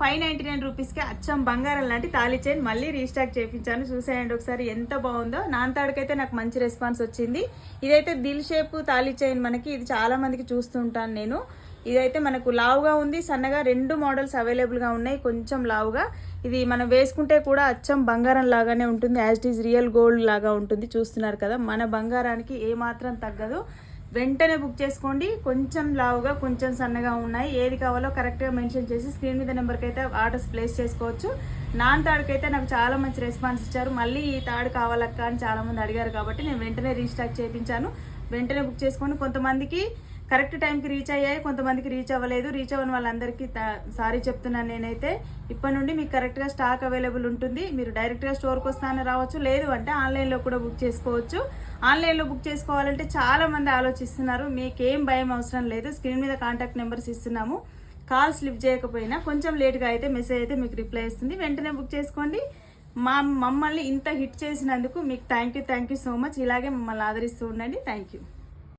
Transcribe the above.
599 రూపీస్కి అచ్చం బంగారం లాంటి తాళీ చైన్ మళ్ళీ రీస్టాక్ చేయించాను. చూసేయండి ఒకసారి ఎంత బాగుందో. నాన్తాడుకైతే నాకు మంచి రెస్పాన్స్ వచ్చింది. ఇదైతే దిల్ షేప్ తాళీ చైన్ మనకి, ఇది చాలా మందికి చూస్తుంటాను నేను. ఇదైతే మనకు లావుగా ఉంది, సన్నగా, 2 మోడల్స్ అవైలబుల్గా ఉన్నాయి. కొంచెం లావుగా ఇది మనం వేసుకుంటే కూడా అచ్చం బంగారం లాగానే ఉంటుంది, as it is real gold లాగా ఉంటుంది. చూస్తున్నారు కదా, మన బంగారానికి ఏమాత్రం తగ్గదు. వెంటనే బుక్ చేసుకోండి. కొంచెం లావుగా కొంచెం సన్నగా ఉన్నాయి. ఏది కావాలో కరెక్ట్గా మెన్షన్ చేసి స్క్రీన్ మీద నెంబర్కి అయితే ఆర్డర్స్ ప్లేస్ చేసుకోవచ్చు. నాన్ తాడుకైతే నాకు చాలా మంచి రెస్పాన్స్ ఇచ్చారు. మళ్ళీ ఈ తాడు కావాలక్క అని చాలామంది అడిగారు కాబట్టి నేను వెంటనే రీస్టాక్ చేయించాను. వెంటనే బుక్ చేసుకోండి. కొంతమందికి కరెక్ట్ టైంకి రీచ్ అయ్యాయి, కొంతమందికి రీచ్ అవ్వలేదు. రీచ్ అవ్వని వాళ్ళందరికీ సారీ చెప్తున్నాను నేనైతే. ఇప్పటి నుండి మీకు కరెక్ట్గా స్టాక్ అవైలబుల్ ఉంటుంది. మీరు డైరెక్ట్గా స్టోర్కి వస్తానే రావచ్చు, లేదు అంటే ఆన్లైన్లో కూడా బుక్ చేసుకోవచ్చు. ఆన్లైన్లో బుక్ చేసుకోవాలంటే చాలామంది ఆలోచిస్తున్నారు. మీకేం భయం అవసరం లేదు. స్క్రీన్ మీద కాంటాక్ట్ నెంబర్స్ ఇస్తున్నాము. కాల్స్ లిఫ్ట్ చేయకపోయినా కొంచెం లేట్గా అయితే మెసేజ్ అయితే మీకు రిప్లై ఇస్తుంది. వెంటనే బుక్ చేసుకోండి. మమ్మల్ని ఇంత హిట్ చేసినందుకు మీకు థ్యాంక్ యూ సో మచ్. ఇలాగే మమ్మల్ని ఆదరిస్తూ ఉండండి. Thank you.